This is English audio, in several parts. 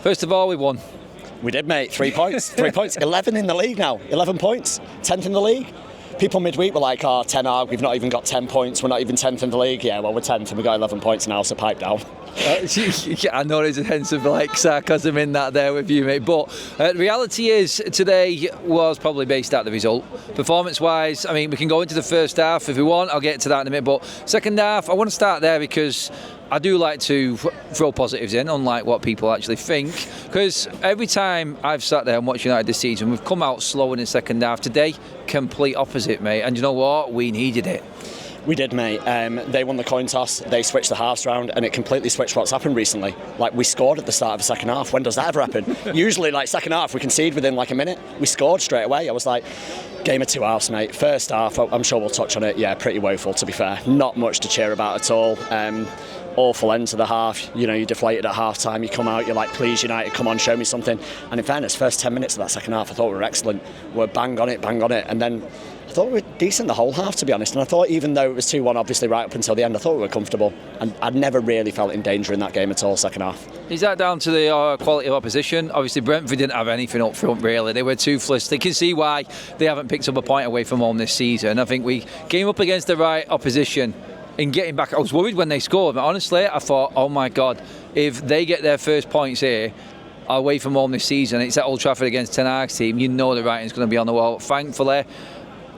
First of all, we won. We did, mate. 3 points. 3 points. 11 in the league now. 11 points. 10th in the league. People midweek were like, oh, 10 are, we've not even got 10 points, we're not even 10th in the league. Yeah, well, we're 10th and we've got 11 points now, so pipe down. I know there's a hint of sarcasm in that there with you, mate, but the reality is today was probably based out the result. Performance-wise, I mean, we can go into the first half if we want, I'll get to that in a minute, but second half, I want to start there because I do like to throw positives in, unlike what people actually think, because every time I've sat there and watched United this season, we've come out slow in the second half. Today, complete opposite, mate, and you know what? We needed it. We did, mate. They won the coin toss, they switched the halves round, and it completely switched what's happened recently. Like, we scored at the start of the second half. When does that ever happen? Usually, like, second half, we concede within like a minute. We scored straight away. I was like, game of two halves, mate. First half, I'm sure we'll touch on it, yeah, pretty woeful, to be fair. Not much to cheer about at all. Awful end to the half. You know, you're deflated at half time, you come out, you're like, please United, come on, show me something. And in fairness, first 10 minutes of that second half, I thought we were excellent. We were bang on it, and then I thought we were decent the whole half, to be honest. And I thought even though it was 2-1 obviously right up until the end, I thought we were comfortable, and I'd never really felt in danger in that game at all second half. Is that down to the quality of opposition? Obviously Brentford didn't have anything up front really, they were toothless. They can see why they haven't picked up a point away from home this season. I think we came up against the right opposition in getting back. I was worried when they scored, but honestly I thought, oh my God, if they get their first points here away from home this season, it's at Old Trafford against Ten Hag's team, you know the writing's going to be on the wall. Thankfully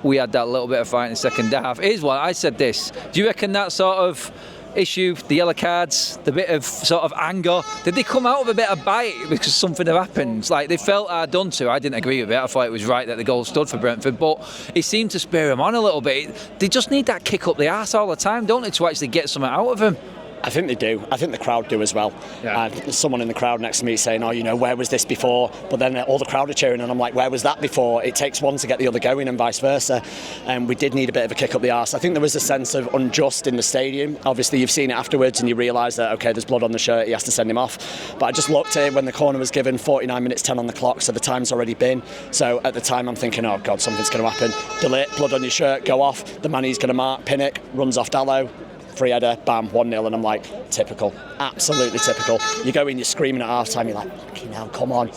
we had that little bit of fight in the second half. Here's one, I said this, do you reckon that sort of issue, the yellow cards, the bit of sort of anger, did they come out with a bit of bite because something had happened? Like, they felt hard done to. I didn't agree with it. I thought it was right that the goal stood for Brentford, but it seemed to spur them on a little bit. They just need that kick up the arse all the time, don't they, to actually get something out of them? I think they do. I think the crowd do as well. Yeah. There's someone in the crowd next to me saying, oh, you know, where was this before? But then all the crowd are cheering and I'm like, where was that before? It takes one to get the other going and vice versa. And we did need a bit of a kick up the arse. I think there was a sense of unjust in the stadium. Obviously, you've seen it afterwards and you realise that, OK, there's blood on the shirt, he has to send him off. But I just looked at it when the corner was given, 49 minutes 10 on the clock, so the time's already been. So at the time, I'm thinking, oh, God, something's going to happen. Delete, blood on your shirt, go off. The man he's going to mark, Pinnock, runs off Dallow. Free header, bam, 1-0, and I'm like, typical, absolutely typical. You go in, you're screaming at half time, you're like, fucking hell, come on.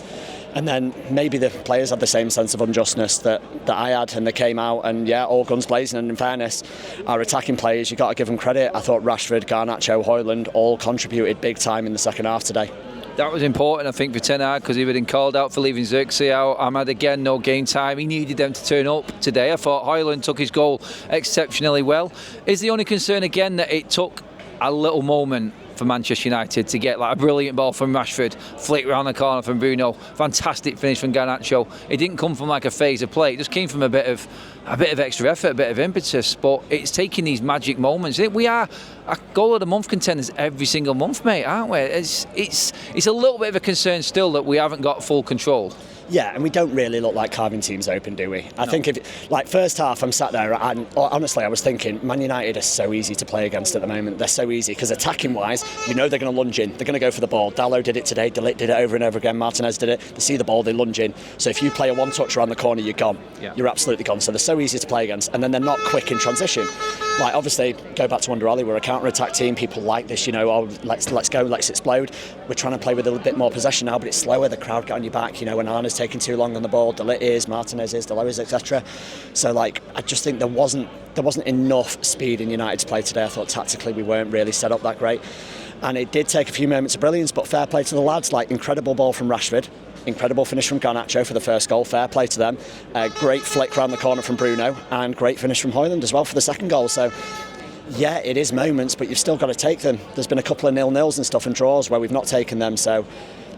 And then maybe the players had the same sense of unjustness that I had, and they came out and, yeah, all guns blazing. And in fairness, our attacking players, you've got to give them credit. I thought Rashford, Garnacho, Højlund all contributed big time in the second half today. That was important, I think, for Ten Hag, because he had been called out for leaving Xerxes out. Ahmad again, no game time. He needed them to turn up today. I thought Højlund took his goal exceptionally well. Is the only concern again that it took a little moment for Manchester United to get like a brilliant ball from Rashford, flick round the corner from Bruno, fantastic finish from Garnacho. It didn't come from like a phase of play, it just came from a bit of extra effort, a bit of impetus, but it's taking these magic moments. We are a goal of the month contenders every single month, mate, aren't we? It's a little bit of a concern still that we haven't got full control. Yeah, and we don't really look like carving teams open, do we? I think if, like, first half, I'm sat there and honestly, I was thinking, Man United are so easy to play against at the moment. They're so easy because attacking-wise, you know they're going to lunge in. They're going to go for the ball. Dallow did it today. De Ligt did it over and over again. Martinez did it. They see the ball, they lunge in. So if you play a one-touch around the corner, you're gone. Yeah. You're absolutely gone. So they're so easy to play against, and then they're not quick in transition. Like, obviously, go back to Under Ollie, we're a counter-attack team. People like this, you know, oh, let's go, let's explode. We're trying to play with a little bit more possession now, but it's slower. The crowd get on your back. You know, when Arna's taking too long on the ball, De Ligt is, Martinez is, Dallow is, etc. So, like, I just think there wasn't enough speed in United's play today. I thought tactically we weren't really set up that great. And it did take a few moments of brilliance, but fair play to the lads. Like, incredible ball from Rashford. Incredible finish from Garnacho for the first goal. Fair play to them. Great flick round the corner from Bruno, and great finish from Højlund as well for the second goal. So, yeah, it is moments, but you've still got to take them. There's been a couple of 0-0s and stuff and draws where we've not taken them. So,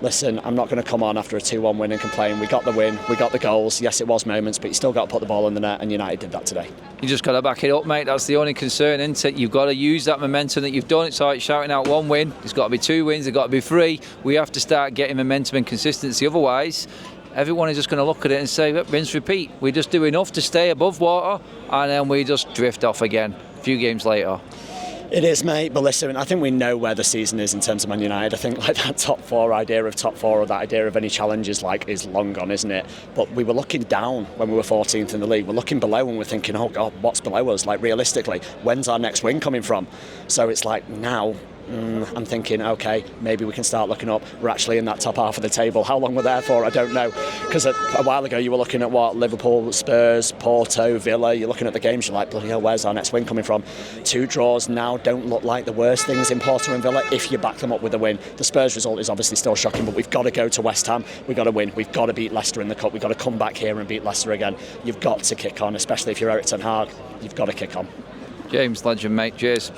listen, I'm not going to come on after a 2-1 win and complain. We got the win, we got the goals. Yes, it was moments, but you still got to put the ball in the net, and United did that today. You just got to back it up, mate. That's the only concern, isn't it? You've got to use that momentum that you've done. It's like shouting out one win. It's got to be 2 wins. It's got to be 3. We have to start getting momentum and consistency. Otherwise, everyone is just going to look at it and say, rinse, repeat. We just do enough to stay above water, and then we just drift off again a few games later. It is, mate, but listen, I think we know where the season is in terms of Man United. I think like that top four idea of top four, or that idea of any challenges is long gone, isn't it? But we were looking down when we were 14th in the league. We're looking below and we're thinking, oh God, what's below us? Like, realistically, when's our next win coming from? So it's like, now I'm thinking, okay, maybe we can start looking up. We're actually in that top half of the table. How long we're there for, I don't know. Because a while ago you were looking at what? Liverpool, Spurs, Porto, Villa. You're looking at the games, you're like, bloody hell, where's our next win coming from? 2 draws now don't look like the worst things in Porto and Villa if you back them up with a win. The Spurs result is obviously still shocking, but we've got to go to West Ham. We've got to win. We've got to beat Leicester in the Cup. We've got to come back here and beat Leicester again. You've got to kick on, especially if you're Eric Ten Hag. You've got to kick on. James, legend, mate. Cheers.